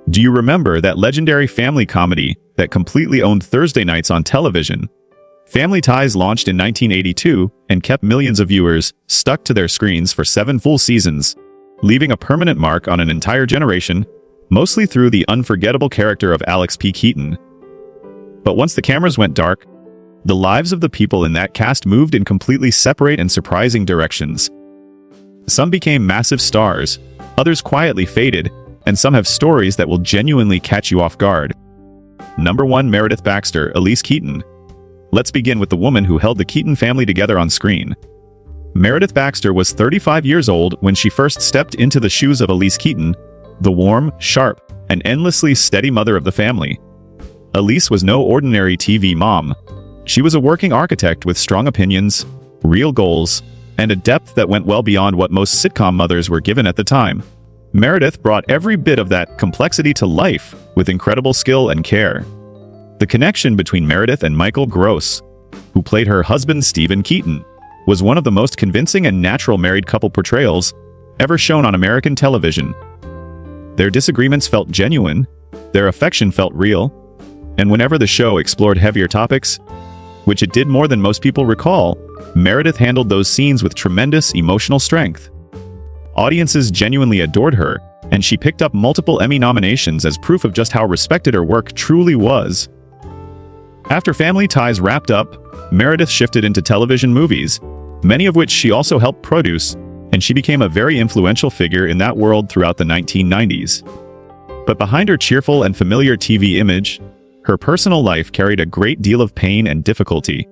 Do you remember that legendary family comedy that completely owned Thursday nights on television? Family Ties launched in 1982 and kept millions of viewers stuck to their screens for 7 full seasons, leaving a permanent mark on an entire generation, mostly through the unforgettable character of Alex P. Keaton. But once the cameras went dark, the lives of the people in that cast moved in completely separate and surprising directions. Some became massive stars, others quietly faded, and some have stories that will genuinely catch you off guard. Number 1. Meredith Baxter, Elise Keaton. Let's begin with the woman who held the Keaton family together on screen. Meredith Baxter was 35 years old when she first stepped into the shoes of Elise Keaton, the warm, sharp, and endlessly steady mother of the family. Elise was no ordinary TV mom. She was a working architect with strong opinions, real goals, and a depth that went well beyond what most sitcom mothers were given at the time. Meredith brought every bit of that complexity to life with incredible skill and care. The connection between Meredith and Michael Gross, who played her husband Stephen Keaton, was one of the most convincing and natural married couple portrayals ever shown on American television. Their disagreements felt genuine, their affection felt real, and whenever the show explored heavier topics, which it did more than most people recall, Meredith handled those scenes with tremendous emotional strength. Audiences genuinely adored her, and she picked up multiple Emmy nominations as proof of just how respected her work truly was. After Family Ties wrapped up, Meredith shifted into television movies, many of which she also helped produce, and she became a very influential figure in that world throughout the 1990s. But behind her cheerful and familiar TV image, her personal life carried a great deal of pain and difficulty.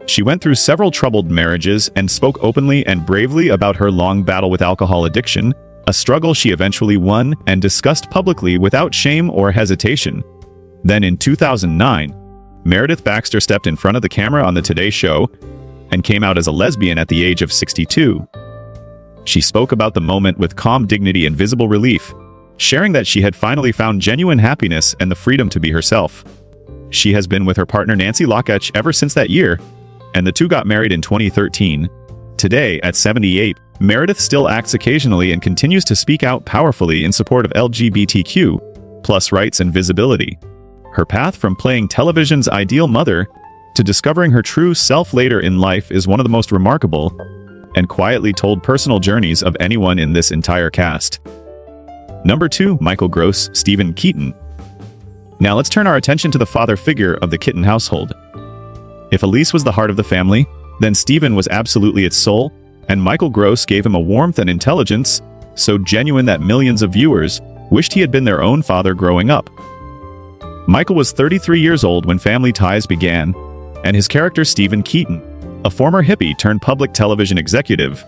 She went through several troubled marriages and spoke openly and bravely about her long battle with alcohol addiction, a struggle she eventually won and discussed publicly without shame or hesitation. Then in 2009, Meredith Baxter stepped in front of the camera on the Today Show and came out as a lesbian at the age of 62. She spoke about the moment with calm dignity and visible relief, sharing that she had finally found genuine happiness and the freedom to be herself. She has been with her partner Nancy Locketch ever since that year, and the two got married in 2013. Today, at 78, Meredith still acts occasionally and continues to speak out powerfully in support of LGBTQ+ rights and visibility. Her path from playing television's ideal mother to discovering her true self later in life is one of the most remarkable and quietly told personal journeys of anyone in this entire cast. Number 2. Michael Gross, Stephen Keaton. Now let's turn our attention to the father figure of the Keaton household. If Elise was the heart of the family, then Stephen was absolutely its soul, and Michael Gross gave him a warmth and intelligence so genuine that millions of viewers wished he had been their own father growing up. Michael was 33 years old when Family Ties began, and his character Stephen Keaton, a former hippie turned public television executive,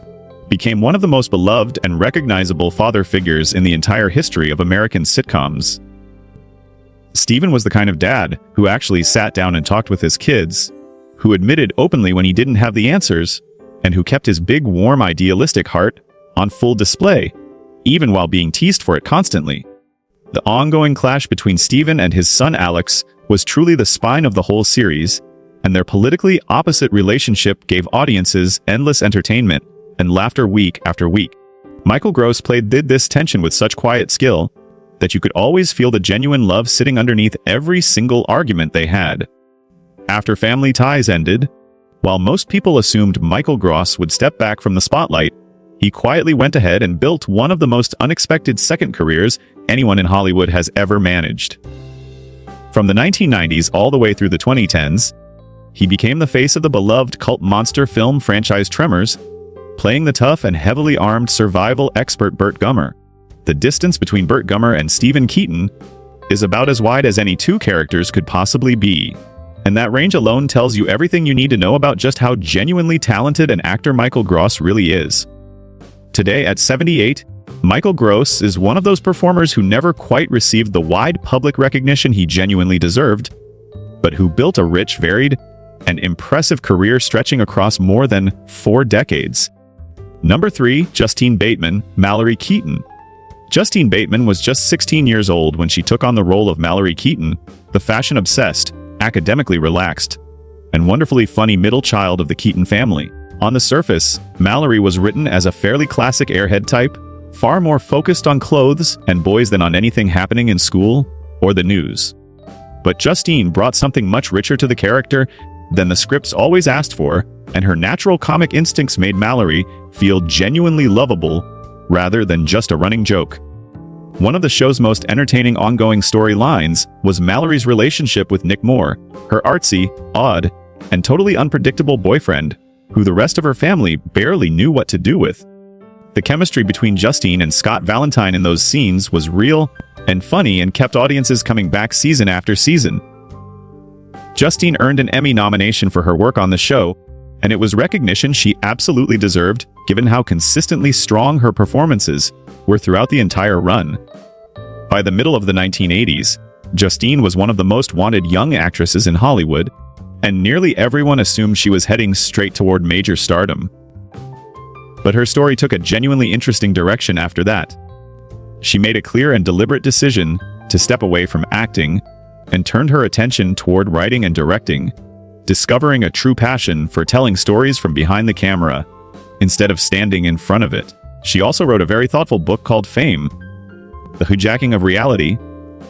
became one of the most beloved and recognizable father figures in the entire history of American sitcoms. Stephen was the kind of dad who actually sat down and talked with his kids, who admitted openly when he didn't have the answers, and who kept his big, warm, idealistic heart on full display, even while being teased for it constantly. The ongoing clash between Stephen and his son Alex was truly the spine of the whole series, and their politically opposite relationship gave audiences endless entertainment and laughter week after week. Michael Gross played this tension with such quiet skill that you could always feel the genuine love sitting underneath every single argument they had. After Family Ties ended, while most people assumed Michael Gross would step back from the spotlight, he quietly went ahead and built one of the most unexpected second careers anyone in Hollywood has ever managed. From the 1990s all the way through the 2010s, he became the face of the beloved cult monster film franchise Tremors, playing the tough and heavily armed survival expert Burt Gummer. The distance between Burt Gummer and Stephen Keaton is about as wide as any two characters could possibly be, and that range alone tells you everything you need to know about just how genuinely talented an actor Michael Gross really is. Today, at 78, Michael Gross is one of those performers who never quite received the wide public recognition he genuinely deserved, but who built a rich, varied, and impressive career stretching across more than 4 decades. Number 3. Justine Bateman, Mallory Keaton. Justine Bateman was just 16 years old when she took on the role of Mallory Keaton, the fashion-obsessed, academically relaxed, and wonderfully funny middle child of the Keaton family. On the surface, Mallory was written as a fairly classic airhead type, far more focused on clothes and boys than on anything happening in school or the news. But Justine brought something much richer to the character than the scripts always asked for, and her natural comic instincts made Mallory feel genuinely lovable rather than just a running joke. One of the show's most entertaining ongoing storylines was Mallory's relationship with Nick Moore, her artsy, odd, and totally unpredictable boyfriend, who the rest of her family barely knew what to do with. The chemistry between Justine and Scott Valentine in those scenes was real and funny and kept audiences coming back season after season. Justine earned an Emmy nomination for her work on the show, and it was recognition she absolutely deserved, given how consistently strong her performances were throughout the entire run. By the middle of the 1980s, Justine was one of the most wanted young actresses in Hollywood, and nearly everyone assumed she was heading straight toward major stardom. But her story took a genuinely interesting direction after that. She made a clear and deliberate decision to step away from acting and turned her attention toward writing and directing, discovering a true passion for telling stories from behind the camera instead of standing in front of it. She also wrote a very thoughtful book called Fame, The Hijacking of Reality,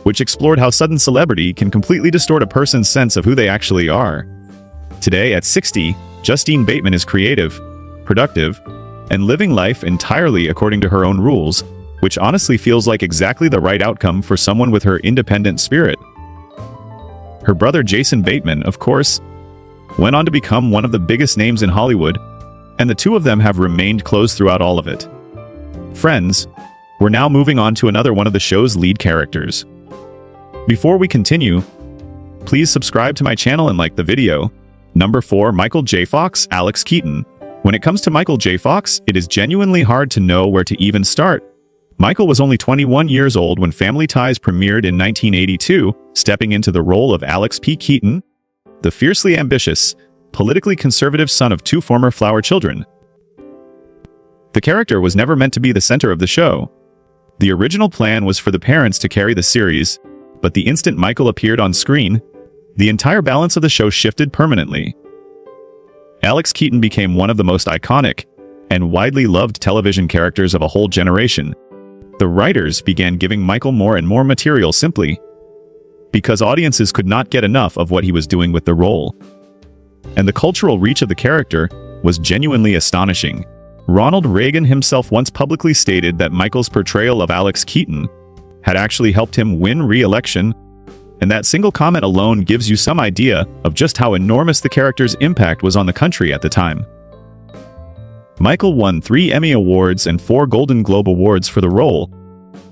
which explored how sudden celebrity can completely distort a person's sense of who they actually are. Today, at 60, Justine Bateman is creative, productive, and living life entirely according to her own rules, which honestly feels like exactly the right outcome for someone with her independent spirit. Her brother Jason Bateman, of course, went on to become one of the biggest names in Hollywood, and the two of them have remained close throughout all of it. Friends, we're now moving on to another one of the show's lead characters. Before we continue, please subscribe to my channel and like the video. Number 4, Michael J. Fox, Alex Keaton. When it comes to Michael J. Fox, it is genuinely hard to know where to even start. Michael was only 21 years old when Family Ties premiered in 1982, stepping into the role of Alex P. Keaton, the fiercely ambitious, politically conservative son of two former Flower children. The character was never meant to be the center of the show. The original plan was for the parents to carry the series, but the instant Michael appeared on screen, the entire balance of the show shifted permanently. Alex Keaton became one of the most iconic and widely loved television characters of a whole generation. The writers began giving Michael more and more material simply because audiences could not get enough of what he was doing with the role. And the cultural reach of the character was genuinely astonishing. Ronald Reagan himself once publicly stated that Michael's portrayal of Alex Keaton had actually helped him win re-election, and that single comment alone gives you some idea of just how enormous the character's impact was on the country at the time. Michael won 3 Emmy Awards and 4 Golden Globe Awards for the role,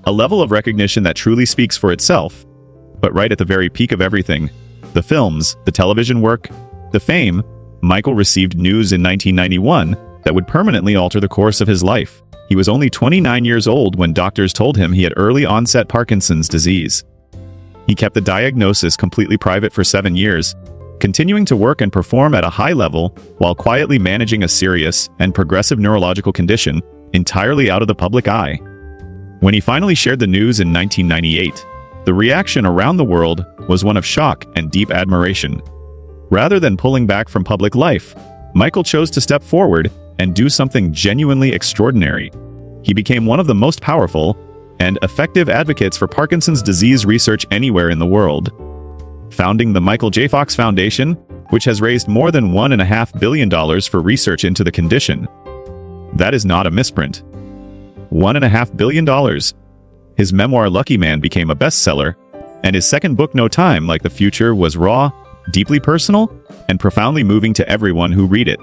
a level of recognition that truly speaks for itself. But right at the very peak of everything, the films, the television work, the fame, Michael received news in 1991 that would permanently alter the course of his life. He was only 29 years old when doctors told him he had early-onset Parkinson's disease. He kept the diagnosis completely private for 7 years, continuing to work and perform at a high level while quietly managing a serious and progressive neurological condition entirely out of the public eye. When he finally shared the news in 1998, the reaction around the world was one of shock and deep admiration. Rather than pulling back from public life, Michael chose to step forward and do something genuinely extraordinary. He became one of the most powerful and effective advocates for Parkinson's disease research anywhere in the world, founding the Michael J. Fox Foundation, which has raised more than $1.5 billion for research into the condition. That is not a misprint. $1.5 billion. His memoir Lucky Man became a bestseller, and his second book No Time Like the Future was raw, deeply personal, and profoundly moving to everyone who read it.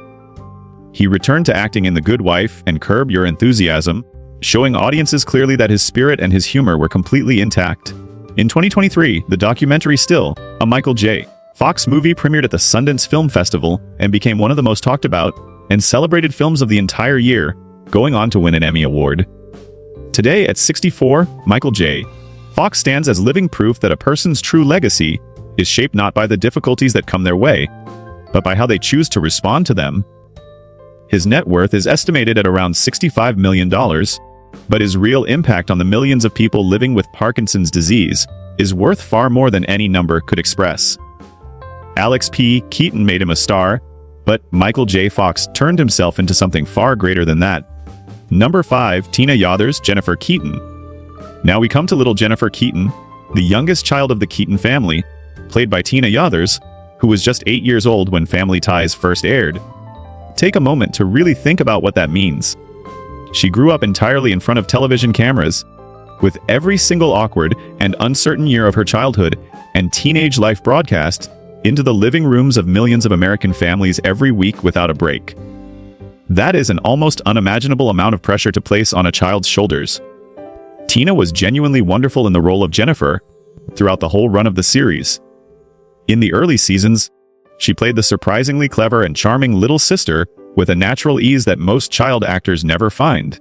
He returned to acting in The Good Wife and Curb Your Enthusiasm, showing audiences clearly that his spirit and his humor were completely intact. In 2023, the documentary Still, a Michael J. Fox movie premiered at the Sundance Film Festival and became one of the most talked about and celebrated films of the entire year, going on to win an Emmy Award. Today, at 64, Michael J. Fox stands as living proof that a person's true legacy is shaped not by the difficulties that come their way, but by how they choose to respond to them. His net worth is estimated at around $65 million, but his real impact on the millions of people living with Parkinson's disease is worth far more than any number could express. Alex P. Keaton made him a star, but Michael J. Fox turned himself into something far greater than that. Number 5. Tina Yothers, Jennifer Keaton. Now we come to little Jennifer Keaton, the youngest child of the Keaton family, played by Tina Yothers, who was just 8 years old when Family Ties first aired. Take a moment to really think about what that means. She grew up entirely in front of television cameras, with every single awkward and uncertain year of her childhood and teenage life broadcast into the living rooms of millions of American families every week without a break. That is an almost unimaginable amount of pressure to place on a child's shoulders. Tina was genuinely wonderful in the role of Jennifer throughout the whole run of the series. In the early seasons, she played the surprisingly clever and charming little sister with a natural ease that most child actors never find.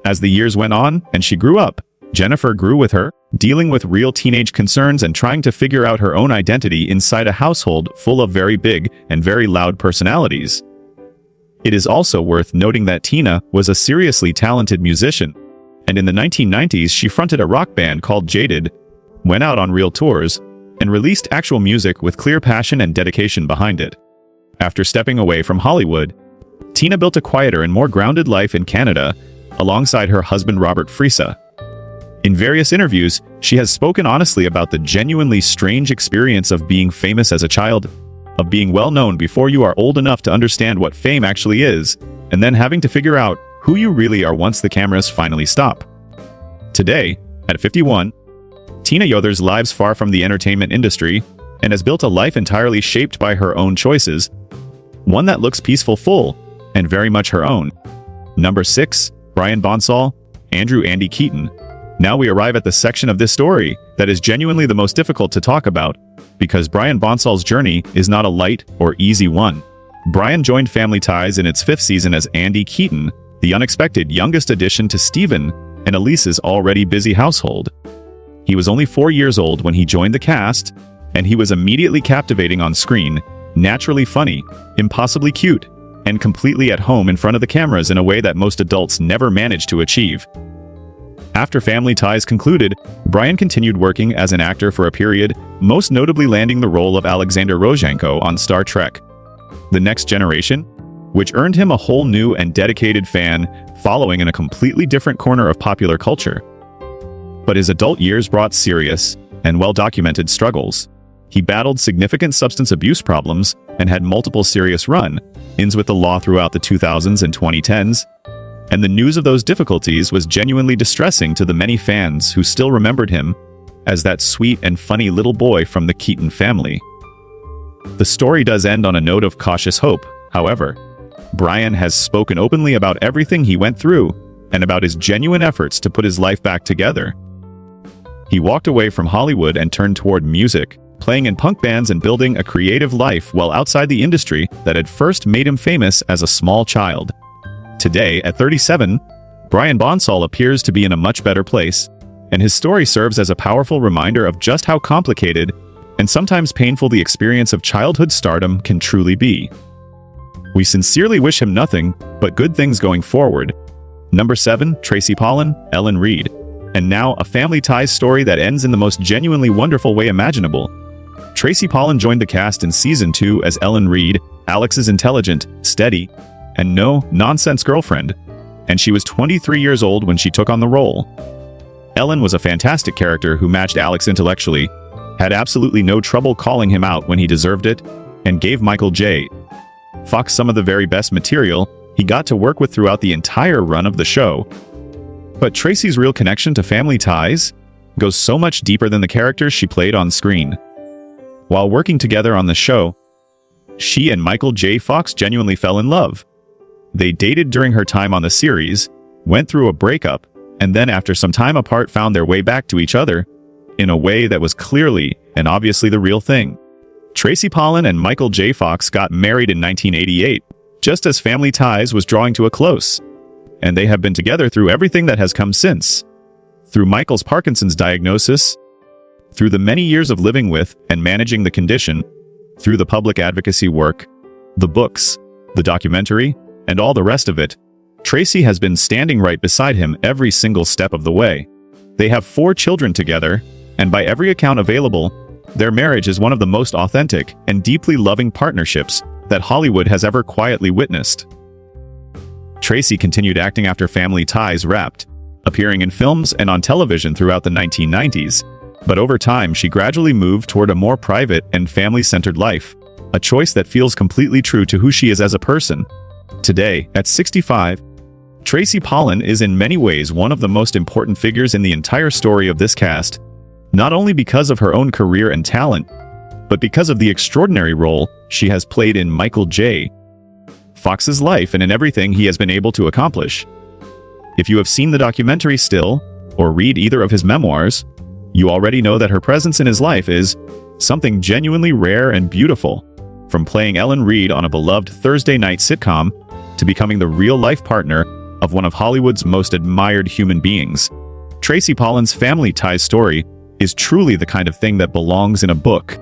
As the years went on and she grew up, Jennifer grew with her, dealing with real teenage concerns and trying to figure out her own identity inside a household full of very big and very loud personalities. It is also worth noting that Tina was a seriously talented musician, and in the 1990s she fronted a rock band called Jaded, went out on real tours, and released actual music with clear passion and dedication behind it. After stepping away from Hollywood, Tina built a quieter and more grounded life in Canada alongside her husband Robert Friesa. In various interviews, she has spoken honestly about the genuinely strange experience of being famous as a child, of being well known before you are old enough to understand what fame actually is, and then having to figure out who you really are once the cameras finally stop. Today, at 51, Tina Yothers lives far from the entertainment industry and has built a life entirely shaped by her own choices, one that looks peaceful, full, and very much her own. Number 6. Brian Bonsall, Andrew Andy Keaton. Now we arrive at the section of this story that is genuinely the most difficult to talk about, because Brian Bonsall's journey is not a light or easy one. Brian joined Family Ties in its 5th season as Andy Keaton, the unexpected youngest addition to Stephen and Elise's already busy household. He was only 4 years old when he joined the cast, and he was immediately captivating on screen, naturally funny, impossibly cute, and completely at home in front of the cameras in a way that most adults never managed to achieve. After Family Ties concluded, Brian continued working as an actor for a period, most notably landing the role of Alexander Rozhenko on Star Trek: The Next Generation, which earned him a whole new and dedicated fan following in a completely different corner of popular culture. But his adult years brought serious and well-documented struggles. He battled significant substance abuse problems and had multiple serious run-ins with the law throughout the 2000s and 2010s, and the news of those difficulties was genuinely distressing to the many fans who still remembered him as that sweet and funny little boy from the Keaton family. The story does end on a note of cautious hope, however. Brian has spoken openly about everything he went through and about his genuine efforts to put his life back together. He walked away from Hollywood and turned toward music, playing in punk bands and building a creative life while outside the industry that had first made him famous as a small child. Today, at 37, Brian Bonsall appears to be in a much better place, and his story serves as a powerful reminder of just how complicated and sometimes painful the experience of childhood stardom can truly be. We sincerely wish him nothing but good things going forward. Number 7. Tracy Pollan, Ellen Reed. And now, a Family Ties story that ends in the most genuinely wonderful way imaginable. Tracy Pollan joined the cast in Season 2 as Ellen Reed, Alex's intelligent, steady, and no-nonsense girlfriend, and she was 23 years old when she took on the role. Ellen was a fantastic character who matched Alex intellectually, had absolutely no trouble calling him out when he deserved it, and gave Michael J. Fox some of the very best material he got to work with throughout the entire run of the show. But Tracy's real connection to Family Ties goes so much deeper than the characters she played on screen. While working together on the show, she and Michael J. Fox genuinely fell in love. They dated during her time on the series, went through a breakup, and then after some time apart found their way back to each other in a way that was clearly and obviously the real thing. Tracy Pollan and Michael J. Fox got married in 1988, just as Family Ties was drawing to a close, and they have been together through everything that has come since. Through Michael's Parkinson's diagnosis, through the many years of living with and managing the condition, through the public advocacy work, the books, the documentary, and all the rest of it, Tracy has been standing right beside him every single step of the way. They have 4 children together, and by every account available, their marriage is one of the most authentic and deeply loving partnerships that Hollywood has ever quietly witnessed. Tracy continued acting after Family Ties wrapped, appearing in films and on television throughout the 1990s. But over time, she gradually moved toward a more private and family-centered life, a choice that feels completely true to who she is as a person. Today, at 65, Tracy Pollan is in many ways one of the most important figures in the entire story of this cast, not only because of her own career and talent, but because of the extraordinary role she has played in Michael J. Fox's life and in everything he has been able to accomplish. If you have seen the documentary Still, or read either of his memoirs, you already know that her presence in his life is something genuinely rare and beautiful. From playing Ellen Reed on a beloved Thursday night sitcom, to becoming the real-life partner of one of Hollywood's most admired human beings, Tracy Pollan's Family Ties story is truly the kind of thing that belongs in a book.